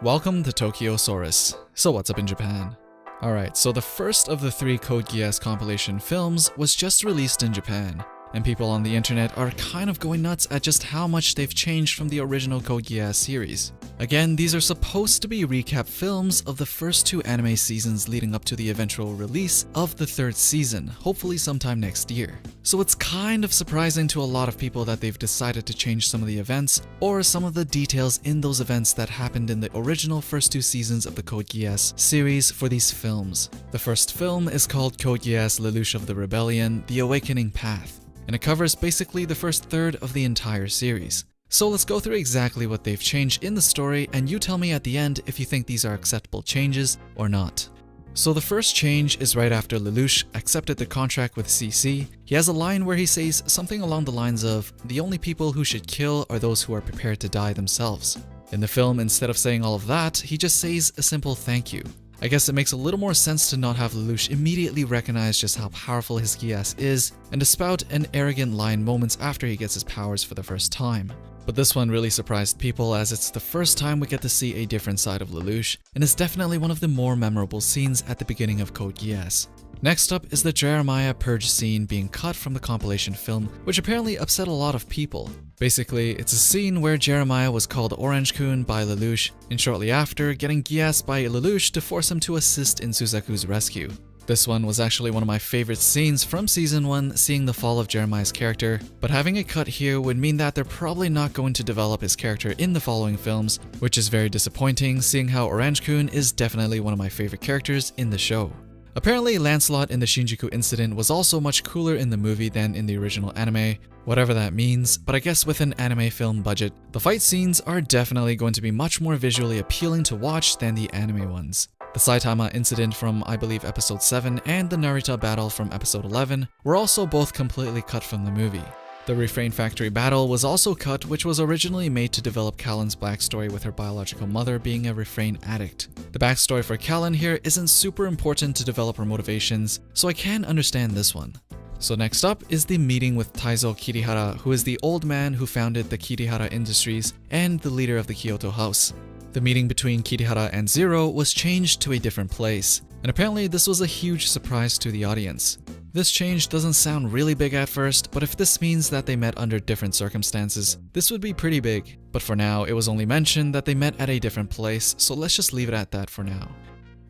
Welcome to Tokyosaurus. So what's up in Japan? Alright, so the first of the 3 Code Geass compilation films was just released in Japan, and people on the internet are kind of going nuts at just how much they've changed from the original Code Geass series. Again, these are supposed to be recap films of the first 2 anime seasons leading up to the eventual release of the 3rd season, hopefully sometime next year. So it's kind of surprising to a lot of people that they've decided to change some of the events, or some of the details in those events that happened in the original first 2 seasons of the Code Geass series for these films. The first film is called Code Geass Lelouch of the Rebellion, The Awakening Path, and it covers basically the first third of the entire series. So let's go through exactly what they've changed in the story, and you tell me at the end if you think these are acceptable changes or not. So the first change is right after Lelouch accepted the contract with CC. He has a line where he says something along the lines of, "The only people who should kill are those who are prepared to die themselves." In the film, instead of saying all of that, he just says a simple thank you. I guess it makes a little more sense to not have Lelouch immediately recognize just how powerful his Geass is, and to spout an arrogant line moments after he gets his powers for the first time. But this one really surprised people, as it's the first time we get to see a different side of Lelouch, and it's definitely one of the more memorable scenes at the beginning of Code Geass. Next up is the Jeremiah purge scene being cut from the compilation film, which apparently upset a lot of people. Basically, it's a scene where Jeremiah was called Orange-kun by Lelouch, and shortly after, getting Geass by Lelouch to force him to assist in Suzaku's rescue. This one was actually one of my favorite scenes from Season 1, seeing the fall of Jeremiah's character, but having it cut here would mean that they're probably not going to develop his character in the following films, which is very disappointing, seeing how Orange-kun is definitely one of my favorite characters in the show. Apparently, Lancelot in the Shinjuku incident was also much cooler in the movie than in the original anime, whatever that means, but I guess with an anime film budget, the fight scenes are definitely going to be much more visually appealing to watch than the anime ones. The Saitama incident from, I believe, episode 7 and the Narita battle from episode 11 were also both completely cut from the movie. The Refrain Factory battle was also cut, which was originally made to develop Callan's backstory with her biological mother being a refrain addict. The backstory for Callan here isn't super important to develop her motivations, so I can understand this one. So next up is the meeting with Taizo Kirihara, who is the old man who founded the Kirihara Industries and the leader of the Kyoto House. The meeting between Kirihara and Zero was changed to a different place, and apparently this was a huge surprise to the audience. This change doesn't sound really big at first, but if this means that they met under different circumstances, this would be pretty big. But for now, it was only mentioned that they met at a different place, so let's just leave it at that for now.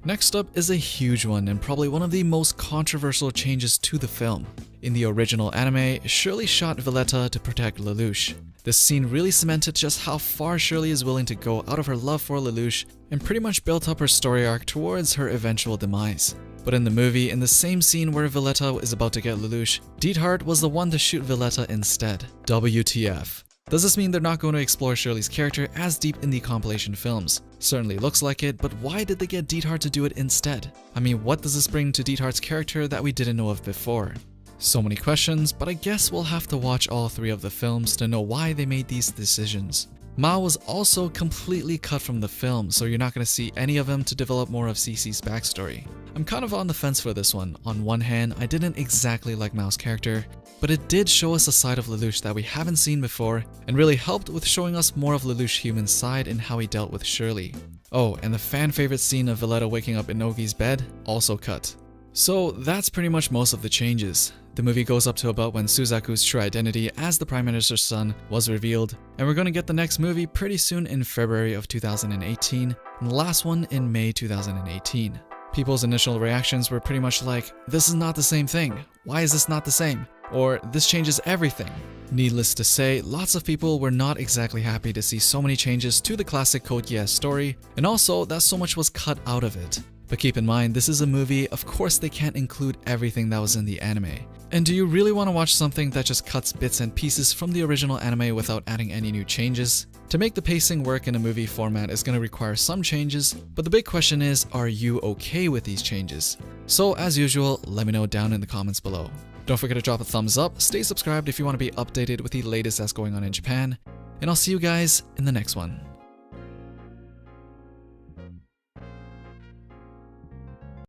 Next up is a huge one, and probably one of the most controversial changes to the film. In the original anime, Shirley shot Valletta to protect Lelouch. This scene really cemented just how far Shirley is willing to go out of her love for Lelouch, and pretty much built up her story arc towards her eventual demise. But in the movie, in the same scene where Valletta is about to get Lelouch, Diethard was the one to shoot Valletta instead. WTF. Does this mean they're not going to explore Shirley's character as deep in the compilation films? Certainly looks like it, but why did they get Diethard to do it instead? I mean, what does this bring to Diethard's character that we didn't know of before? So many questions, but I guess we'll have to watch all 3 of the films to know why they made these decisions. Mao was also completely cut from the film, so you're not going to see any of him to develop more of CC's backstory. I'm kind of on the fence for this one. On one hand, I didn't exactly like Mao's character, but it did show us a side of Lelouch that we haven't seen before, and really helped with showing us more of Lelouch's human side and how he dealt with Shirley. Oh, and the fan favorite scene of Valletta waking up in Nogi's bed, also cut. So that's pretty much most of the changes. The movie goes up to about when Suzaku's true identity as the Prime Minister's son was revealed, and we're going to get the next movie pretty soon in February of 2018, and the last one in May 2018. People's initial reactions were pretty much like, "This is not the same thing. Why is this not the same?" Or, "This changes everything." Needless to say, lots of people were not exactly happy to see so many changes to the classic Code Geass story, and also that so much was cut out of it. But keep in mind, this is a movie, of course they can't include everything that was in the anime. And do you really want to watch something that just cuts bits and pieces from the original anime without adding any new changes? To make the pacing work in a movie format is going to require some changes, but the big question is, are you okay with these changes? So as usual, let me know down in the comments below. Don't forget to drop a thumbs up, stay subscribed if you want to be updated with the latest that's going on in Japan, and I'll see you guys in the next one.